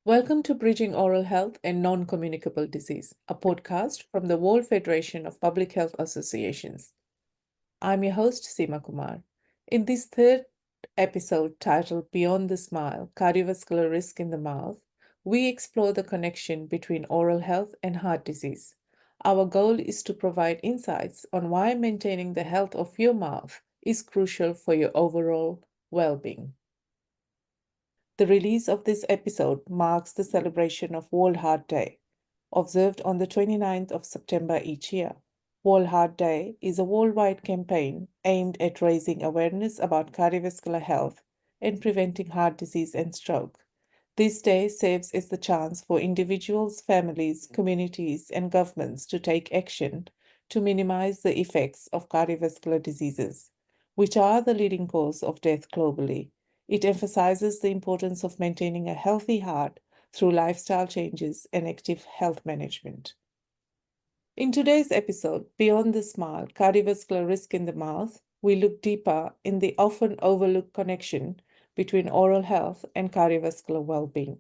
Welcome to Bridging Oral Health and Non-Communicable Disease, a podcast from the World Federation of Public Health Associations. I'm your host, Seema Kumar. In this third episode titled Beyond the Smile, Cardiovascular Risk in the Mouth, we explore the connection between oral health and heart disease. Our goal is to provide insights on why maintaining the health of your mouth is crucial for your overall well-being. The release of this episode marks the celebration of World Heart Day, observed on the 29th of September each year. World Heart Day is a worldwide campaign aimed at raising awareness about cardiovascular health and preventing heart disease and stroke. This day serves as the chance for individuals, families, communities, and governments to take action to minimize the effects of cardiovascular diseases, which are the leading cause of death globally. It emphasizes the importance of maintaining a healthy heart through lifestyle changes and active health management. In today's episode, Beyond the Smile, Cardiovascular Risk in the Mouth, we look deeper in the often overlooked connection between oral health and cardiovascular well-being.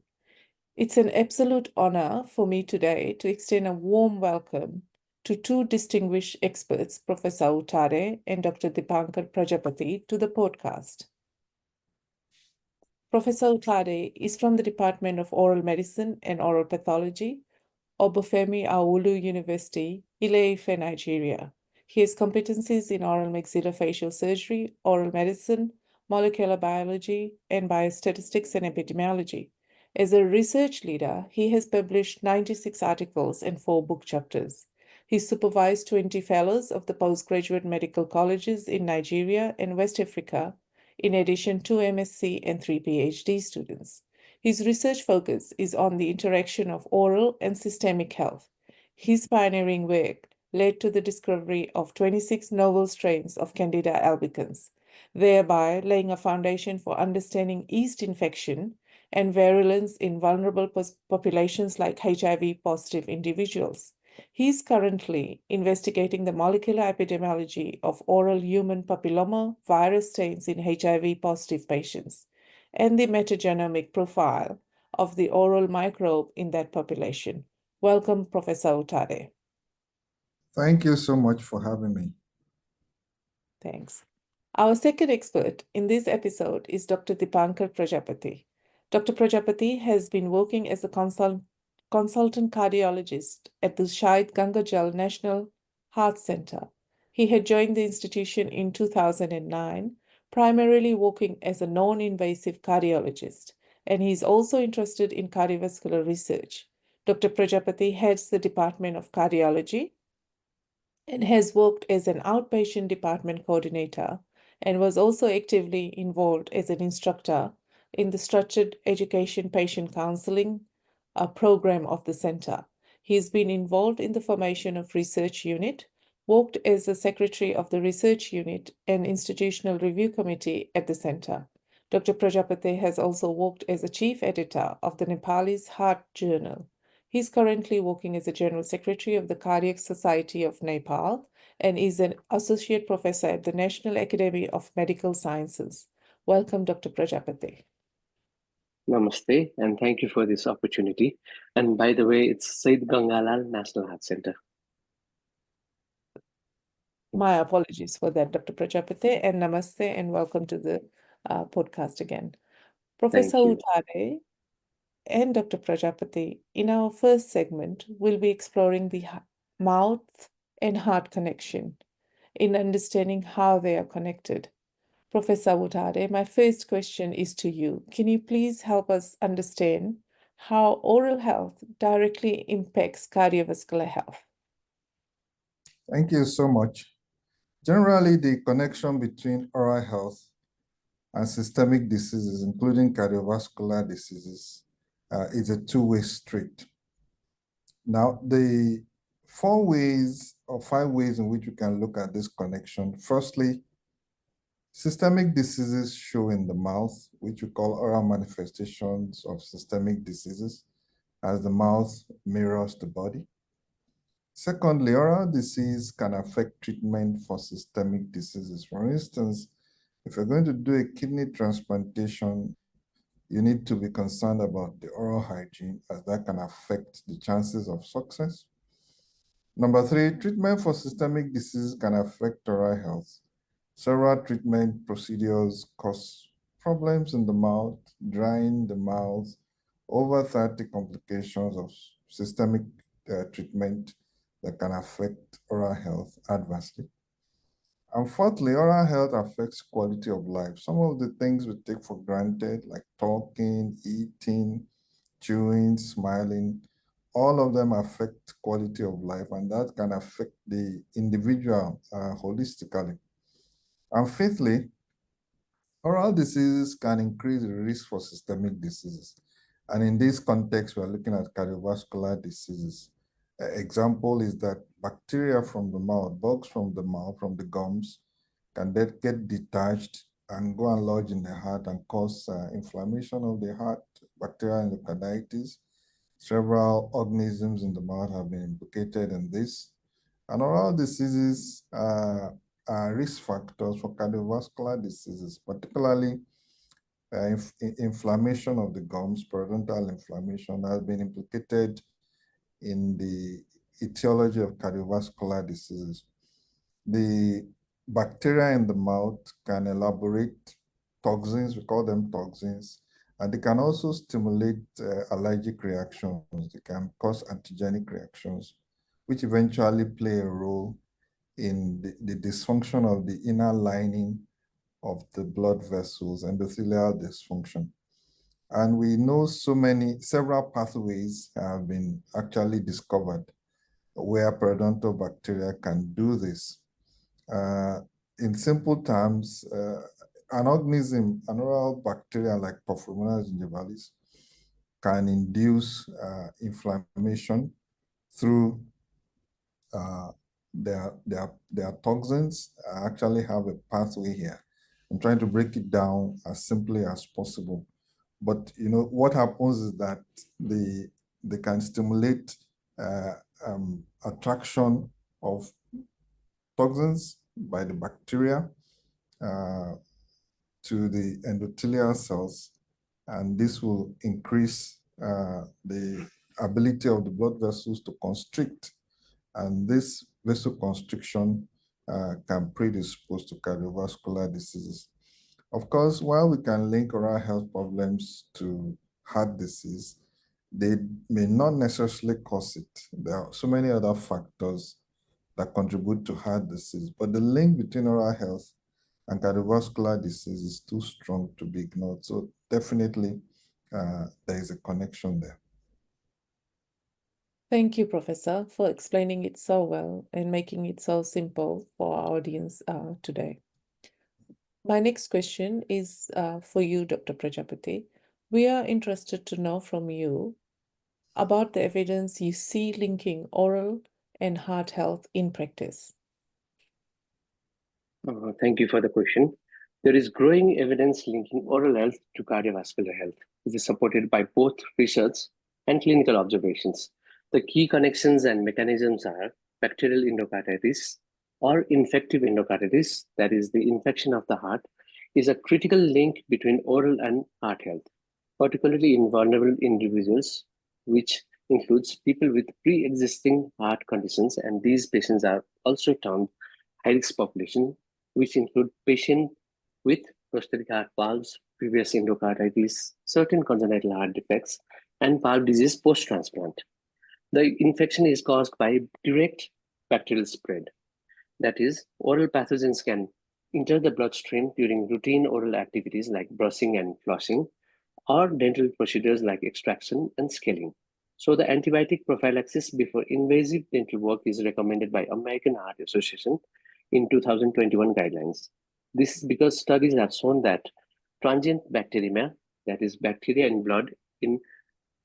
It's an absolute honor for me today to extend a warm welcome to two distinguished experts, Professor Owotade and Dr. Dipanker Prajapati, to the podcast. Professor Owotade is from the Department of Oral Medicine and Oral Pathology, Obafemi Awolu University, Ile-Ife, Nigeria. He has competencies in oral maxillofacial surgery, oral medicine, molecular biology, and biostatistics and epidemiology. As a research leader, he has published 96 articles and 4 book chapters. He supervised 20 fellows of the postgraduate medical colleges in Nigeria and West Africa, in addition to MSc and 3 PhD students. His research focus is on the interaction of oral and systemic health. His pioneering work led to the discovery of 26 novel strains of Candida albicans, thereby laying a foundation for understanding yeast infection and virulence in vulnerable populations like HIV-positive individuals. He is currently investigating the molecular epidemiology of oral human papilloma virus stains in HIV-positive patients and the metagenomic profile of the oral microbe in that population. Welcome, Professor Owotade. Thank you so much for having me. Thanks. Our second expert in this episode is Dr. Dipanker Prajapati. Dr. Prajapati has been working as a consultant cardiologist at the Shahid Gangolol National Heart Center. He had joined the institution in 2009, primarily working as a non-invasive cardiologist, and he is also interested in cardiovascular research. Dr. Prajapati heads the Department of Cardiology and has worked as an outpatient department coordinator and was also actively involved as an instructor in the Structured Education Patient Counseling program of the center. He's been involved in the formation of research unit, worked as the secretary of the research unit and institutional review committee at the center. Dr. Prajapati has also worked as a chief editor of the Nepalese Heart Journal. He's currently working as a general secretary of the Cardiac Society of Nepal and is an associate professor at the National Academy of Medical Sciences. Welcome, Dr. Prajapati. Namaste, and thank you for this opportunity. And by the way, it's Syed Gangolol National Heart Center. My apologies for that, Dr. Prajapati, and namaste, and welcome to the podcast again. Professor Owotade and Dr. Prajapati, in our first segment, we'll be exploring the mouth and heart connection in understanding how they are connected. Professor Owotade, my first question is to you. Can you please help us understand how oral health directly impacts cardiovascular health? Thank you so much. Generally, the connection between oral health and systemic diseases, including cardiovascular diseases, is a two-way street. Now, the 4 ways or 5 ways in which you can look at this connection. Firstly, systemic diseases show in the mouth, which we call oral manifestations of systemic diseases, as the mouth mirrors the body. Secondly, oral disease can affect treatment for systemic diseases. For instance, if you're going to do a kidney transplantation, you need to be concerned about the oral hygiene, as that can affect the chances of success. Number three, treatment for systemic disease can affect oral health. Several treatment procedures cause problems in the mouth, drying the mouth, over 30 complications of systemic treatment that can affect oral health adversely. And fourthly, oral health affects quality of life. Some of the things we take for granted, like talking, eating, chewing, smiling, all of them affect quality of life, and that can affect the individual holistically. And fifthly, oral diseases can increase the risk for systemic diseases. And in this context, we're looking at cardiovascular diseases. Example is that bacteria from the mouth, bugs from the mouth, from the gums, can then get detached and go and lodge in the heart and cause inflammation of the heart, bacterial endocarditis. Several organisms in the mouth have been implicated in this. And oral diseases are risk factors for cardiovascular diseases, particularly inflammation of the gums, periodontal inflammation, has been implicated in the etiology of cardiovascular diseases. The bacteria in the mouth can elaborate toxins, we call them toxins, and they can also stimulate allergic reactions. They can cause antigenic reactions, which eventually play a role in the dysfunction of the inner lining of the blood vessels, endothelial dysfunction. And we know several pathways have been actually discovered where periodontal bacteria can do this. In simple terms, an organism, an oral bacteria like Porphyromonas gingivalis, can induce inflammation through their toxins. I actually have a pathway here. I'm trying to break it down as simply as possible. But what happens is that they can stimulate attraction of toxins by the bacteria to the endothelial cells, and this will increase the ability of the blood vessels to constrict, and this vasoconstriction can predispose to cardiovascular diseases. Of course, while we can link oral health problems to heart disease, they may not necessarily cause it. There are so many other factors that contribute to heart disease, but the link between oral health and cardiovascular disease is too strong to be ignored. So definitely there is a connection there. Thank you, Professor, for explaining it so well and making it so simple for our audience today. My next question is for you, Dr. Prajapati. We are interested to know from you about the evidence you see linking oral and heart health in practice. Thank you for the question. There is growing evidence linking oral health to cardiovascular health, which is supported by both research and clinical observations. The key connections and mechanisms are bacterial endocarditis or infective endocarditis, that is the infection of the heart, is a critical link between oral and heart health, particularly in vulnerable individuals, which includes people with pre-existing heart conditions, and these patients are also termed high-risk population, which include patients with prosthetic heart valves, previous endocarditis, certain congenital heart defects, and valve disease post-transplant. The infection is caused by direct bacterial spread. That is, oral pathogens can enter the bloodstream during routine oral activities like brushing and flossing, or dental procedures like extraction and scaling. So the antibiotic prophylaxis before invasive dental work is recommended by American Heart Association in 2021 guidelines. This is because studies have shown that transient bacteremia, that is bacteria in blood, in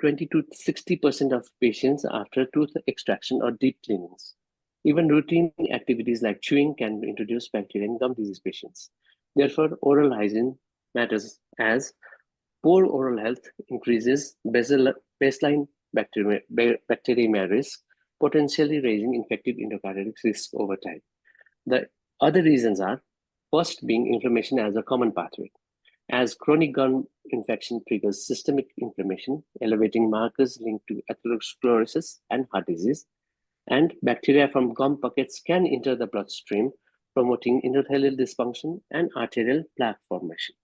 20 to 60% of patients after tooth extraction or deep cleanings. Even routine activities like chewing can introduce bacteria in gum disease patients. Therefore, oral hygiene matters, as poor oral health increases baseline bacteremia risk, potentially raising infective endocarditis risk over time. The other reasons are, first being inflammation as a common pathway. As chronic gum infection triggers systemic inflammation, elevating markers linked to atherosclerosis and heart disease. And bacteria from gum pockets can enter the bloodstream, promoting endothelial dysfunction and arterial plaque formation.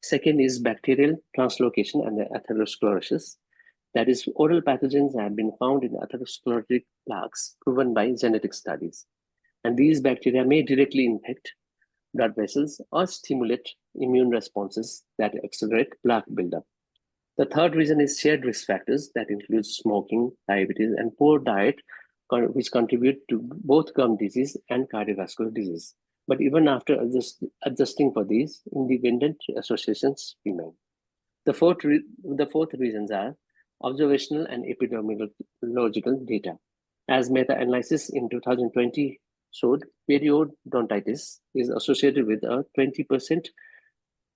Second is bacterial translocation and the atherosclerosis. That is, oral pathogens have been found in atherosclerotic plaques proven by genetic studies. And these bacteria may directly infect blood vessels or stimulate immune responses that accelerate plaque buildup. The third reason is shared risk factors that include smoking, diabetes, and poor diet, which contribute to both gum disease and cardiovascular disease. But even after adjusting for these, independent associations remain. The fourth reasons are observational and epidemiological data. As meta-analysis in 2020 showed, periodontitis is associated with a 20%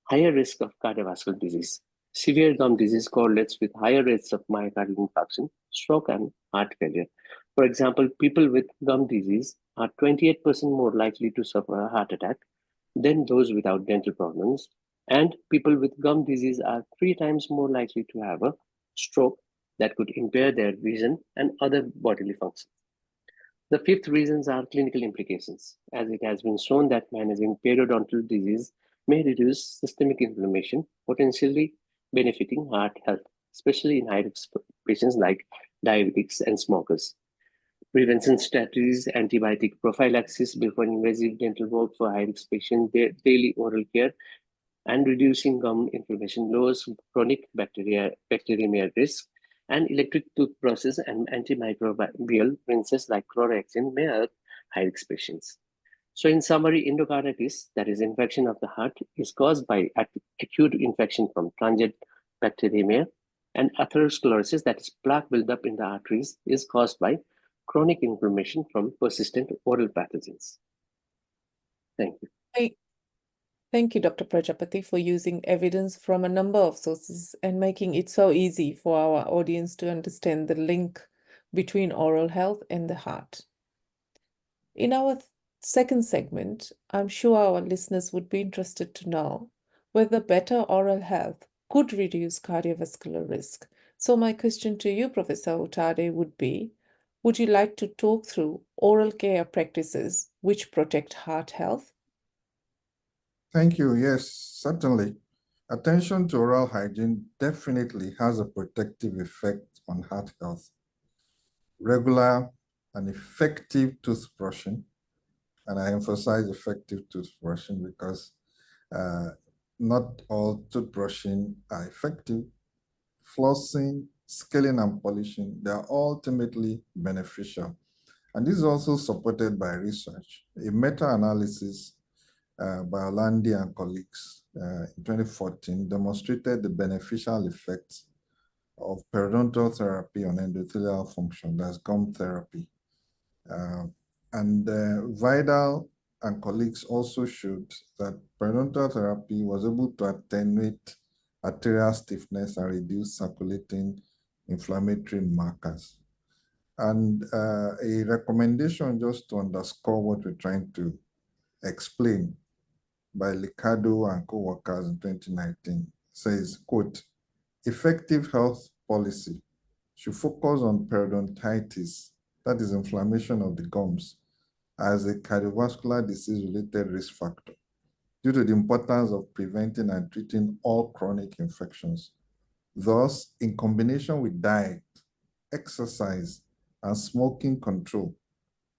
higher risk of cardiovascular disease. Severe gum disease correlates with higher rates of myocardial infarction, stroke, and heart failure. For example, people with gum disease are 28% more likely to suffer a heart attack than those without dental problems, and people with gum disease are 3 times more likely to have a stroke that could impair their vision and other bodily functions. The fifth reasons are clinical implications, as it has been shown that managing periodontal disease may reduce systemic inflammation, potentially benefiting heart health, especially in high-risk patients like diabetics and smokers. Prevention strategies, antibiotic prophylaxis before invasive dental work for high-risk patients, daily oral care, and reducing gum inflammation lowers chronic bacteremia risk, and electric toothbrushes and antimicrobial rinses like chlorohexane may help high-risk patients. So in summary, endocarditis, that is infection of the heart, is caused by acute infection from transient bacteremia, and atherosclerosis, that is plaque buildup in the arteries, is caused by chronic inflammation from persistent oral pathogens. Thank you. Thank you, Dr. Prajapati, for using evidence from a number of sources and making it so easy for our audience to understand the link between oral health and the heart. In our second segment, I'm sure our listeners would be interested to know whether better oral health could reduce cardiovascular risk. So my question to you, Professor Owotade, would be, would you like to talk through oral care practices which protect heart health? Thank you. Yes, certainly. Attention to oral hygiene definitely has a protective effect on heart health. Regular and effective toothbrushing, and I emphasize effective toothbrushing because not all toothbrushing are effective. Flossing, scaling, and polishing, they are ultimately beneficial. And this is also supported by research. A meta-analysis by Olandi and colleagues in 2014 demonstrated the beneficial effects of periodontal therapy on endothelial function, that's gum therapy. Vidal and colleagues also showed that periodontal therapy was able to attenuate arterial stiffness and reduce circulating inflammatory markers. And a recommendation just to underscore what we're trying to explain by Liccardo and co-workers in 2019 says, quote, effective health policy should focus on periodontitis, that is inflammation of the gums, as a cardiovascular disease-related risk factor due to the importance of preventing and treating all chronic infections. Thus, in combination with diet, exercise, and smoking control,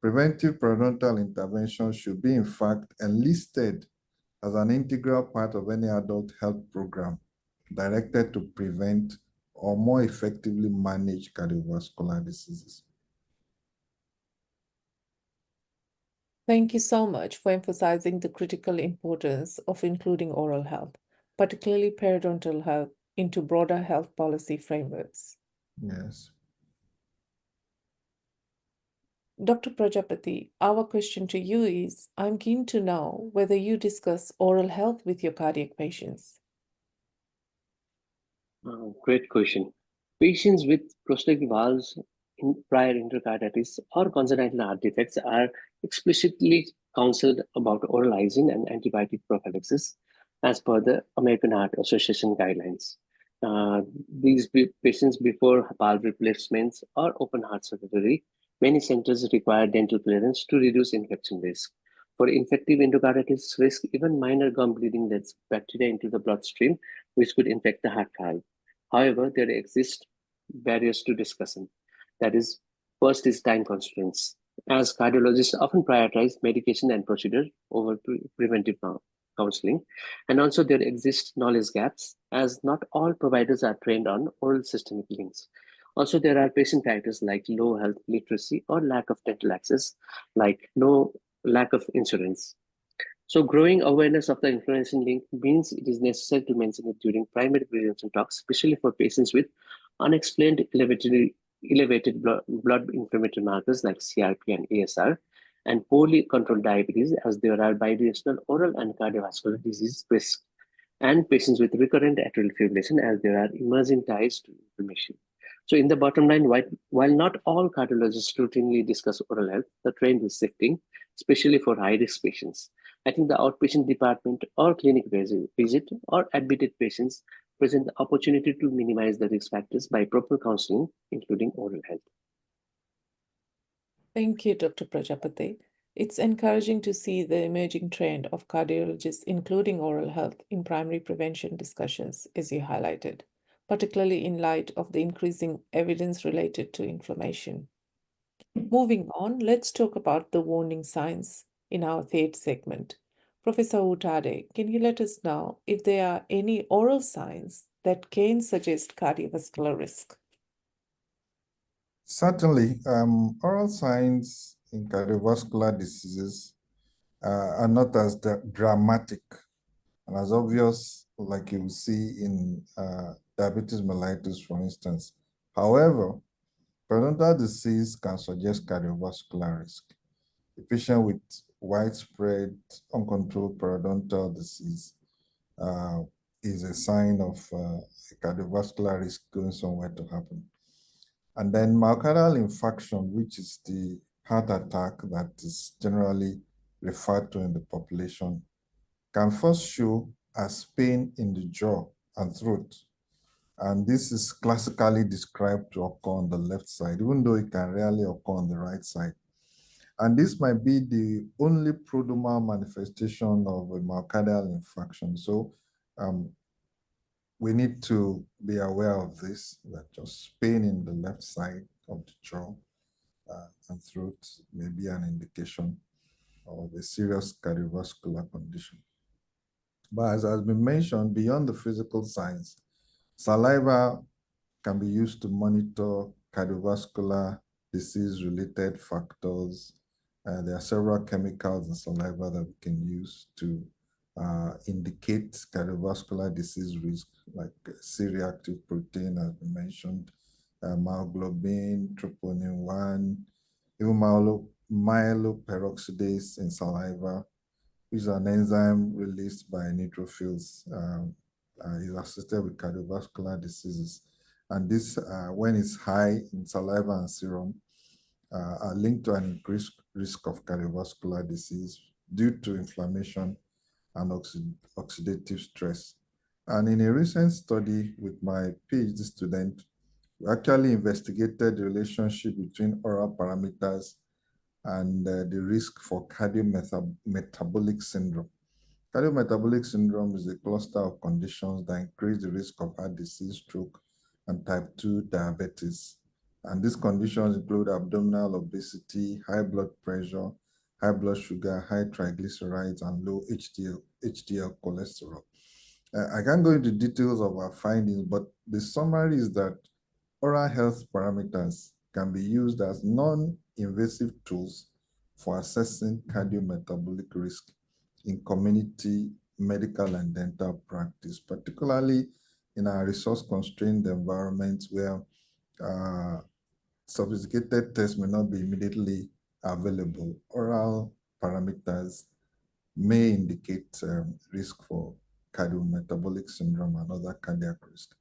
preventive periodontal intervention should be in fact enlisted as an integral part of any adult health program directed to prevent or more effectively manage cardiovascular diseases. Thank you so much for emphasizing the critical importance of including oral health, particularly periodontal health, into broader health policy frameworks. Yes. Dr. Prajapati, our question to you is, I'm keen to know whether you discuss oral health with your cardiac patients. Great question. Patients with prosthetic valves in prior endocarditis or congenital heart defects are explicitly counseled about oral hygiene and antibiotic prophylaxis. as per the American Heart Association guidelines. These patients before valve replacements or open heart surgery, many centers require dental clearance to reduce infection risk. For infective endocarditis risk, even minor gum bleeding lets bacteria into the bloodstream, which could infect the heart valve. However, there exist barriers to discussion. That is, first is time constraints, as cardiologists often prioritize medication and procedure over preventive counseling. And also there exist knowledge gaps, as not all providers are trained on oral systemic links. Also, there are patient factors like low health literacy or lack of dental access, like lack of insurance. So growing awareness of the inflammation link means it is necessary to mention it during primary prevention talks, especially for patients with unexplained elevated blood inflammatory markers like CRP and ASR, and poorly controlled diabetes, as there are bidirectional oral and cardiovascular disease risk, and patients with recurrent atrial fibrillation, as there are emerging ties to inflammation. So in the bottom line, while not all cardiologists routinely discuss oral health, the trend is shifting, especially for high-risk patients. I think the outpatient department or clinic visit or admitted patients present the opportunity to minimize the risk factors by proper counseling, including oral health. Thank you, Dr. Prajapati. It's encouraging to see the emerging trend of cardiologists including oral health in primary prevention discussions, as you highlighted, particularly in light of the increasing evidence related to inflammation. Moving on, let's talk about the warning signs in our third segment. Professor Owotade, can you let us know if there are any oral signs that can suggest cardiovascular risk? Certainly, oral signs in cardiovascular diseases are not as dramatic and as obvious like you see in diabetes mellitus, for instance. However, periodontal disease can suggest cardiovascular risk. A patient with widespread uncontrolled periodontal disease is a sign of a cardiovascular risk going somewhere to happen. And then myocardial infarction, which is the heart attack that is generally referred to in the population, can first show as pain in the jaw and throat. And this is classically described to occur on the left side, even though it can rarely occur on the right side. And this might be the only prodromal manifestation of a myocardial infarction. So we need to be aware of this, that just pain in the left side of the jaw and throat may be an indication of a serious cardiovascular condition. But as has been mentioned, beyond the physical signs, saliva can be used to monitor cardiovascular disease-related factors. There are several chemicals in saliva that we can use to indicate cardiovascular disease risk, like C-reactive protein, as we mentioned, myoglobin, troponin 1, even myeloperoxidase in saliva, which is an enzyme released by neutrophils, is associated with cardiovascular diseases. And this, when it's high in saliva and serum, are linked to an increased risk of cardiovascular disease due to inflammation and oxidative stress. And in a recent study with my PhD student, we actually investigated the relationship between oral parameters and the risk for cardiometabolic syndrome. Cardiometabolic syndrome is a cluster of conditions that increase the risk of heart disease, stroke, and type 2 diabetes. And these conditions include abdominal obesity, high blood pressure, high blood sugar, high triglycerides, and low HDL cholesterol. I can't go into details of our findings, but the summary is that oral health parameters can be used as non-invasive tools for assessing cardiometabolic risk in community medical and dental practice, particularly in our resource-constrained environments where sophisticated tests may not be immediately available. Oral parameters may indicate risk for cardiometabolic syndrome and other cardiac risk.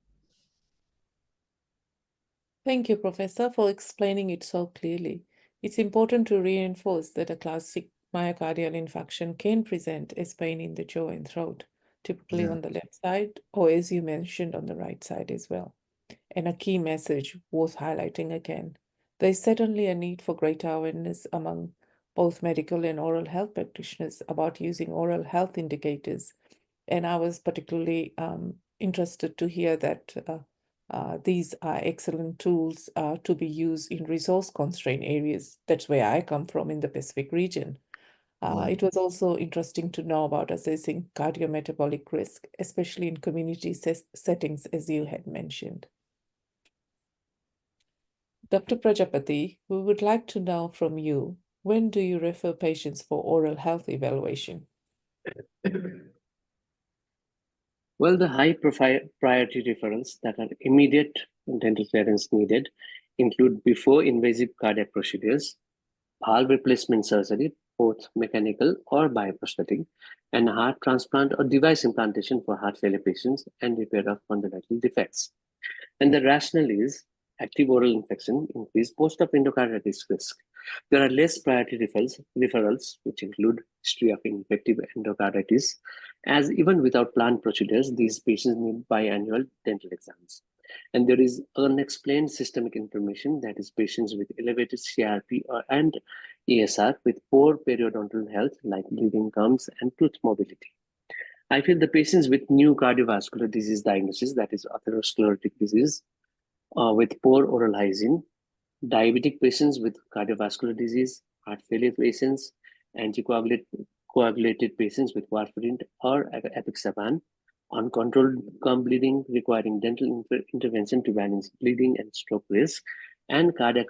Thank you, Professor, for explaining it so clearly. It's important to reinforce that a classic myocardial infarction can present as pain in the jaw and throat, typically on the left side, or as you mentioned, on the right side as well. And a key message worth highlighting again, there's certainly a need for greater awareness among both medical and oral health practitioners about using oral health indicators. And I was particularly interested to hear that these are excellent tools to be used in resource-constrained areas. That's where I come from in the Pacific region. It was also interesting to know about assessing cardiometabolic risk, especially in community settings, as you had mentioned. Dr. Prajapati, we would like to know from you, when do you refer patients for oral health evaluation? Well, the high priority referrals that are immediate dental clearance needed include before invasive cardiac procedures, valve replacement surgery, both mechanical or bioprosthetic, and heart transplant or device implantation for heart failure patients and repair of fundamental defects. And the rationale is active oral infection increase post-op endocarditis risk. There are less priority referrals, which include history of infective endocarditis, as even without planned procedures, these patients need biannual dental exams. And there is unexplained systemic inflammation, that is patients with elevated CRP and ESR with poor periodontal health like breathing gums and tooth mobility. I feel the patients with new cardiovascular disease diagnosis, that is atherosclerotic disease, with poor oral hygiene, diabetic patients with cardiovascular disease, heart failure patients, anticoagulated patients with warfarin or apixaban, uncontrolled gum bleeding requiring dental intervention to manage bleeding and stroke risk, and cardiac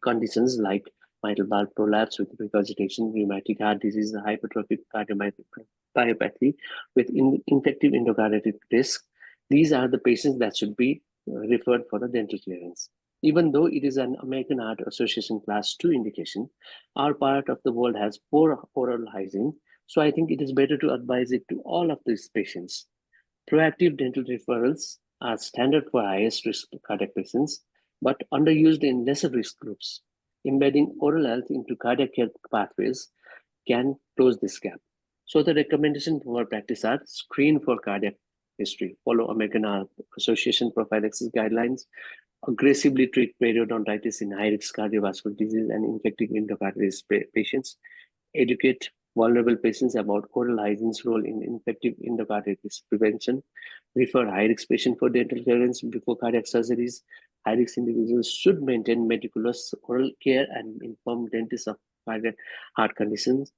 conditions like mitral valve prolapse with regurgitation, rheumatic heart disease, hypertrophic cardiomyopathy with infective endocarditis risk. These are the patients that should be referred for the dental clearance. Even though it is an American Heart Association Class 2 indication, our part of the world has poor oral hygiene, so I think it is better to advise it to all of these patients. Proactive dental referrals are standard for highest risk cardiac patients, but underused in lesser risk groups. Embedding oral health into cardiac care pathways can close this gap. So the recommendation for practice are screen for cardiac history, follow American Heart Association prophylaxis guidelines, aggressively treat periodontitis in high-risk cardiovascular disease and infective endocarditis patients, educate vulnerable patients about oral hygiene's role in infective endocarditis prevention, refer high-risk patients for dental clearance before cardiac surgeries. High-risk individuals should maintain meticulous oral care and inform dentists of cardiac heart conditions.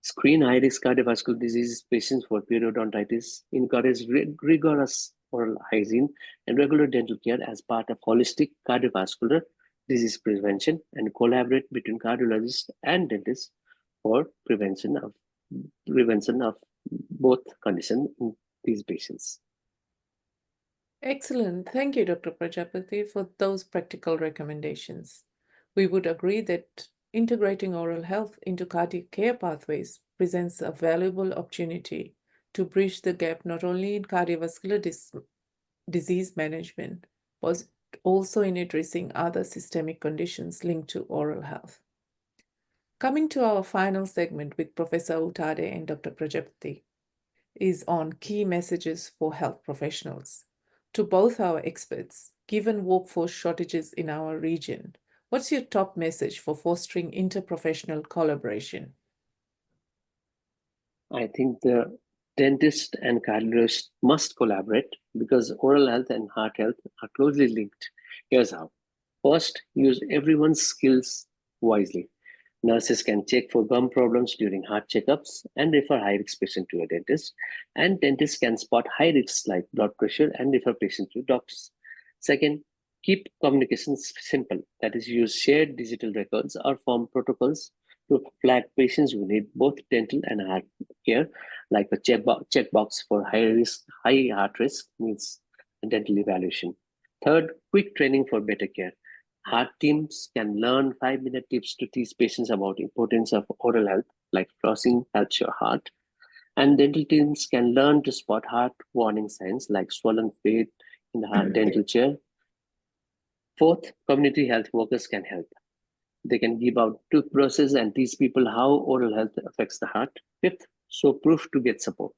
Screen high-risk cardiovascular disease patients for periodontitis, encourage rigorous oral hygiene and regular dental care as part of holistic cardiovascular disease prevention, and collaborate between cardiologists and dentists for prevention of both conditions in these patients. Excellent. Thank you, Dr. Prajapati, for those practical recommendations. We would agree that integrating oral health into cardiac care pathways presents a valuable opportunity to bridge the gap not only in cardiovascular disease management, but also in addressing other systemic conditions linked to oral health. Coming to our final segment with Professor Owotade and Dr. Prajapati is on key messages for health professionals. To both our experts, given workforce shortages in our region, what's your top message for fostering interprofessional collaboration? I think the dentist and cardiologist must collaborate because oral health and heart health are closely linked. Here's how. First, use everyone's skills wisely. Nurses can check for gum problems during heart checkups and refer high-risk patients to a dentist. And dentists can spot high risks like blood pressure and refer patients to doctors. Second, keep communications simple. That is, use shared digital records or form protocols to flag patients who need both dental and heart care, like a checkbox for high heart risk needs dental evaluation. Third, quick training for better care. Heart teams can learn 5-minute tips to teach patients about importance of oral health, like flossing helps your heart. And dental teams can learn to spot heart warning signs like swollen feet in the heart dental chair. Fourth, community health workers can help. They can give out toothbrushes and teach people how oral health affects the heart. Fifth, so proof to get support,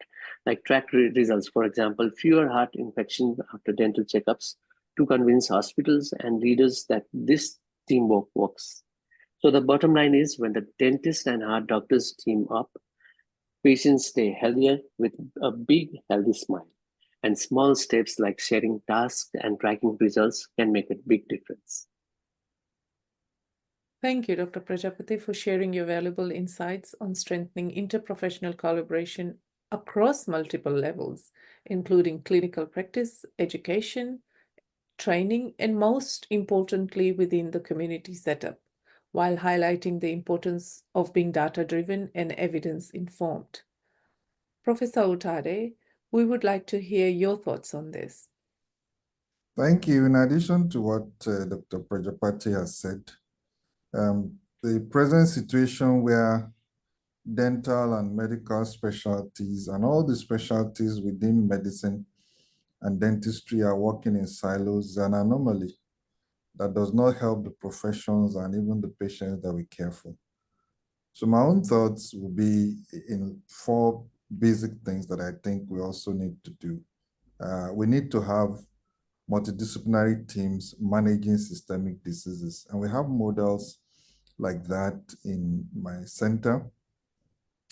like track results. For example, fewer heart infections after dental checkups to convince hospitals and leaders that this teamwork works. So the bottom line is when the dentist and heart doctors team up, patients stay healthier with a big, healthy smile. And small steps like sharing tasks and tracking results can make a big difference. Thank you, Dr. Prajapati, for sharing your valuable insights on strengthening interprofessional collaboration across multiple levels, including clinical practice, education, training, and most importantly, within the community setup, while highlighting the importance of being data-driven and evidence-informed. Professor Owotade, we would like to hear your thoughts on this. Thank you. In addition to what Dr. Prajapati has said, the present situation where dental and medical specialties and all the specialties within medicine and dentistry are working in silos is an anomaly that does not help the professions and even the patients that we care for. So my own thoughts will be in 4 basic things that I think we also need to do. We need to have multidisciplinary teams managing systemic diseases. And we have models like that in my center.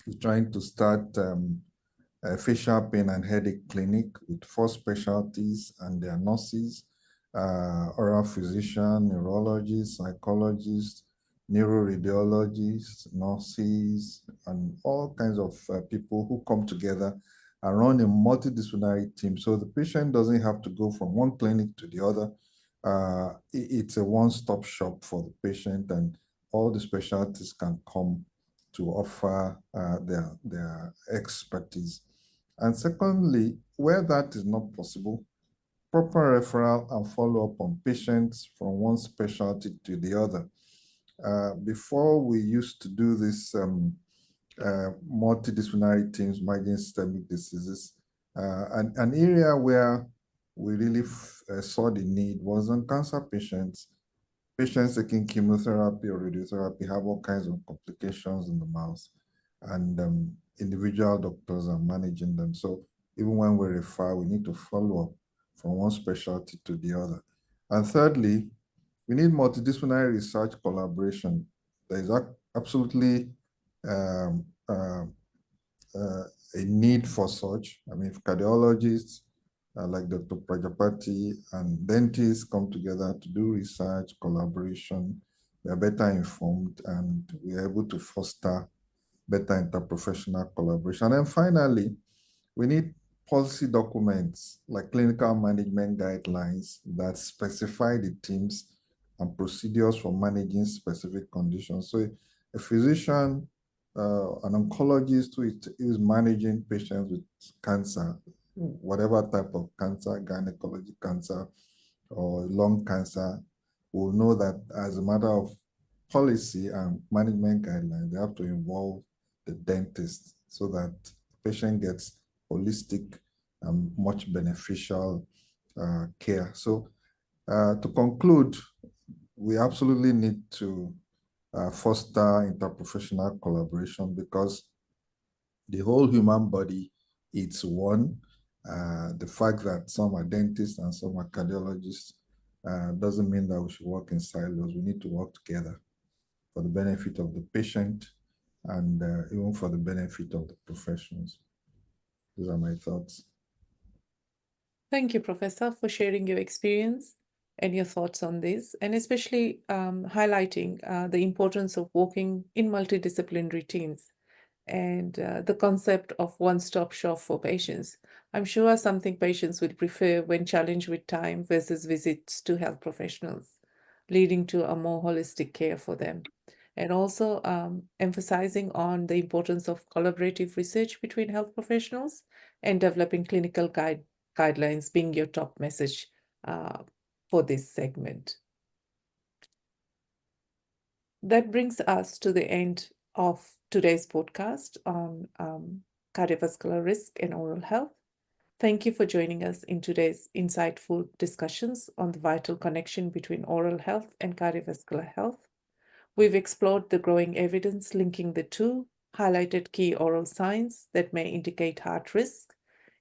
We're trying to start a facial pain and headache clinic with 4 specialties and their nurses, oral physician, neurologist, psychologist, neuroradiologists, nurses, and all kinds of people who come together and run a multidisciplinary team. So the patient doesn't have to go from one clinic to the other. It's a one-stop shop for the patient, and all the specialties can come to offer their expertise. And secondly, where that is not possible, proper referral and follow-up on patients from one specialty to the other. Before we used to do this multidisciplinary teams managing systemic diseases. An area where we really saw the need was on cancer patients. Patients taking chemotherapy or radiotherapy have all kinds of complications in the mouth, and individual doctors are managing them. So even when we refer, we need to follow up from one specialty to the other. And thirdly, we need multidisciplinary research collaboration. There is absolutely a need for such. I mean, if cardiologists like Dr. Prajapati and dentists come together to do research, collaboration, we are better informed and we are able to foster better interprofessional collaboration. And finally, we need policy documents like clinical management guidelines that specify the teams and procedures for managing specific conditions. So a physician, an oncologist who is managing patients with cancer, whatever type of cancer, gynecologic cancer or lung cancer, will know that as a matter of policy and management guidelines, they have to involve the dentist so that the patient gets holistic and much beneficial care. So to conclude, we absolutely need to foster interprofessional collaboration because the whole human body, it's one. The fact that some are dentists and some are cardiologists doesn't mean that we should work in silos. We need to work together for the benefit of the patient and even for the benefit of the professionals. These are my thoughts. Thank you, Professor, for sharing your experience and your thoughts on this, and especially highlighting the importance of working in multidisciplinary teams and the concept of one-stop shop for patients. I'm sure something patients would prefer when challenged with time versus visits to health professionals, leading to a more holistic care for them. And also emphasizing on the importance of collaborative research between health professionals and developing clinical guidelines being your top message for this segment. That brings us to the end of today's podcast on cardiovascular risk and oral health. Thank you for joining us in today's insightful discussions on the vital connection between oral health and cardiovascular health. We've explored the growing evidence linking the two, highlighted key oral signs that may indicate heart risk,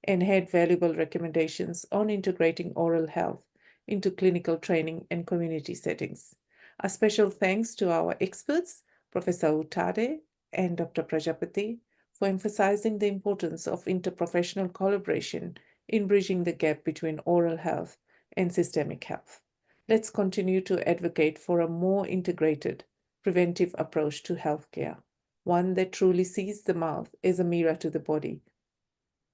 and had valuable recommendations on integrating oral health into clinical training and community settings. A special thanks to our experts, Professor Owotade and Dr. Prajapati, for emphasizing the importance of interprofessional collaboration in bridging the gap between oral health and systemic health. Let's continue to advocate for a more integrated, preventive approach to healthcare, one that truly sees the mouth as a mirror to the body.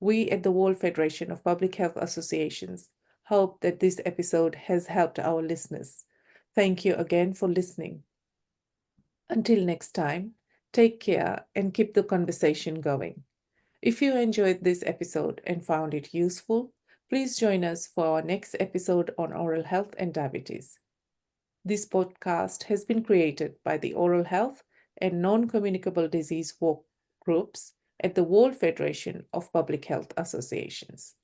We at the World Federation of Public Health Associations hope that this episode has helped our listeners. Thank you again for listening. Until next time, take care and keep the conversation going. If you enjoyed this episode and found it useful, please join us for our next episode on oral health and diabetes. This podcast has been created by the Oral Health and Non-Communicable Disease Work Groups at the World Federation of Public Health Associations.